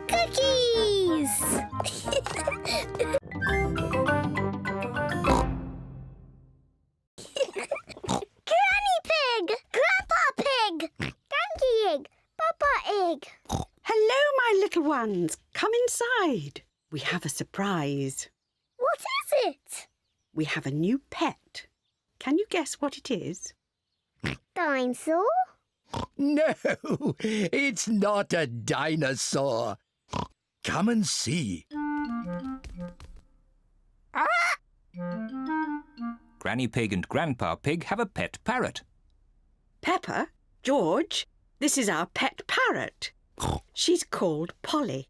Cookies! Granny Pig! Grandpa Pig! Donkey Egg! Papa Egg! Hello, my little ones. Come inside. We have a surprise. What is it? We have a new pet. Can you guess what it is? Dinosaur? No, it's not a dinosaur. Come and see. Granny Pig and Grandpa Pig have a pet parrot. Peppa, George, this is our pet parrot. She's called Polly.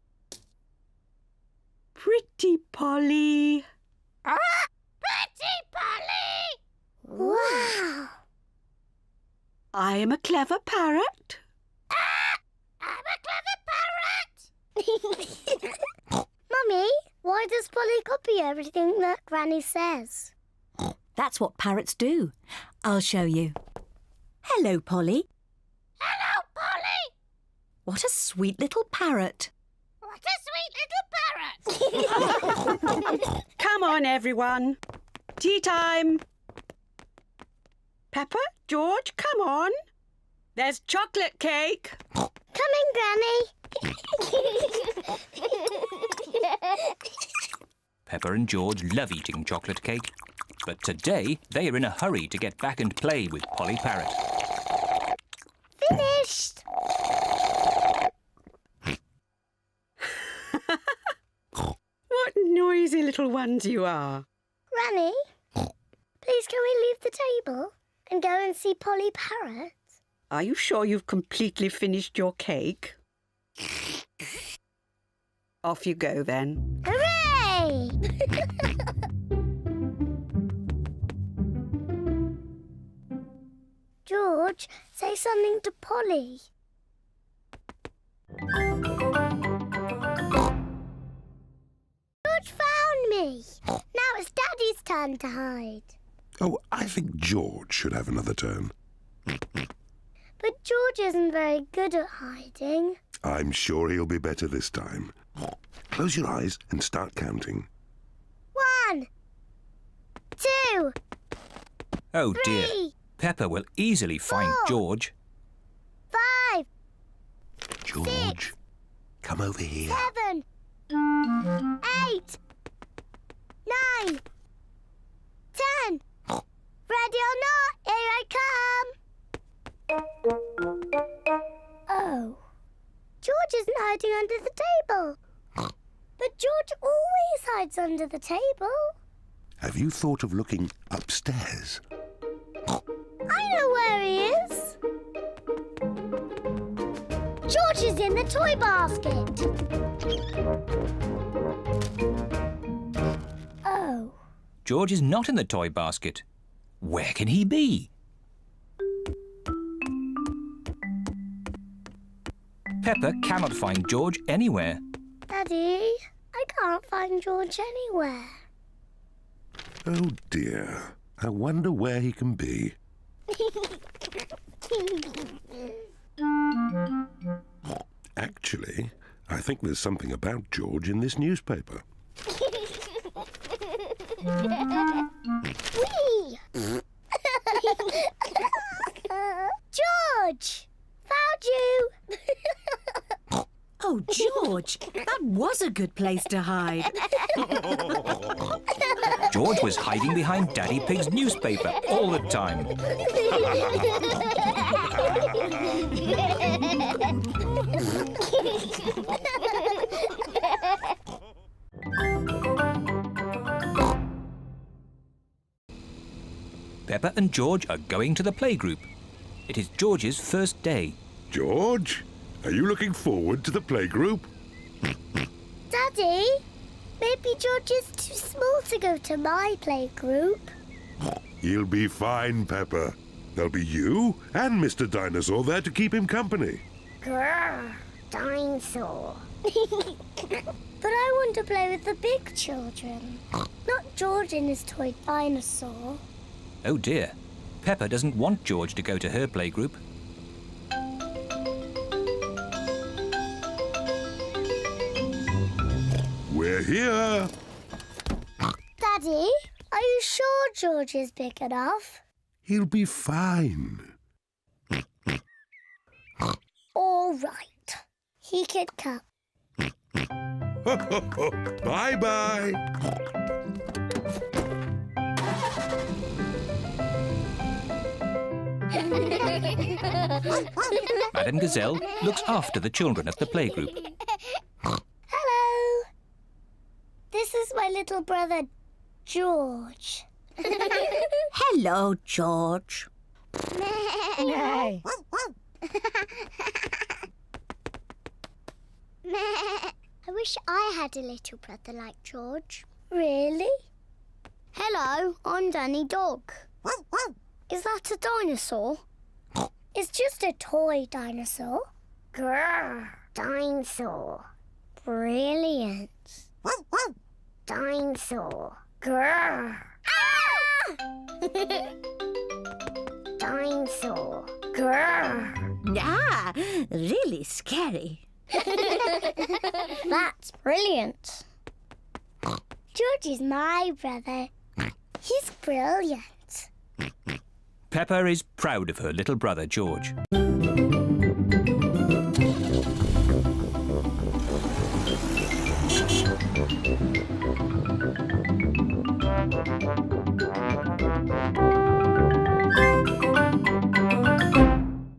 Pretty Polly. Pretty Polly! I am a clever parrot. I'm a clever parrot! Mummy, why does Polly copy everything that Granny says? That's what parrots do. I'll show you. Hello, Polly. Hello, Polly! What a sweet little parrot. What a sweet little parrot! Come on, everyone. Tea time. Peppa, George, come on. There's chocolate cake. Coming, Granny. Peppa and George love eating chocolate cake, but today they are in a hurry to get back and play with Polly Parrot. Finished. What noisy little ones you are. Granny, please can we leave the table and go and see Polly Parrot? Are you sure you've completely finished your cake? Off you go then. Hooray! George, say something to Polly. George found me. Now it's Daddy's turn to hide. Oh, I think George should have another turn. But George isn't very good at hiding. I'm sure he'll be better this time. Close your eyes and start counting. 1, 2, Oh dear, 3, Peppa will easily find 4, George. 5, George, come over here. 7, 8, 9, 10. Ready or not, here I come. Oh, George isn't hiding under the table. But George always hides under the table. Have you thought of looking upstairs? I know where he is. George is in the toy basket. Oh. George is not in the toy basket. Where can he be? Peppa cannot find George anywhere. Daddy, I can't find George anywhere. Oh dear, I wonder where he can be. Actually, I think there's something about George in this newspaper. Whee! George! Found you! Oh, George, that was a good place to hide. George was hiding behind Daddy Pig's newspaper all the time. Peppa and George are going to the playgroup. It is George's first day. George, are you looking forward to the playgroup? Daddy, maybe George is too small to go to my playgroup. He'll be fine, Peppa. There'll be you and Mr. Dinosaur there to keep him company. Grrr, dinosaur. But I want to play with the big children, not George and his toy dinosaur. Oh dear, Peppa doesn't want George to go to her playgroup. We're here. Daddy, are you sure George is big enough? He'll be fine. All right. He could come. Bye-bye. Madame Gazelle looks after the children at the playgroup. Hello. This is my little brother, George. Hello, George. I wish I had a little brother like George. Really? Hello, I'm Danny Dog. Is that a dinosaur? It's just a toy dinosaur. Grrr. Dinosaur. Brilliant. Dinosaur. Grrr. Ah! Dinosaur. Grrr. Ah, really scary. That's brilliant. George is my brother. He's brilliant. Peppa is proud of her little brother George.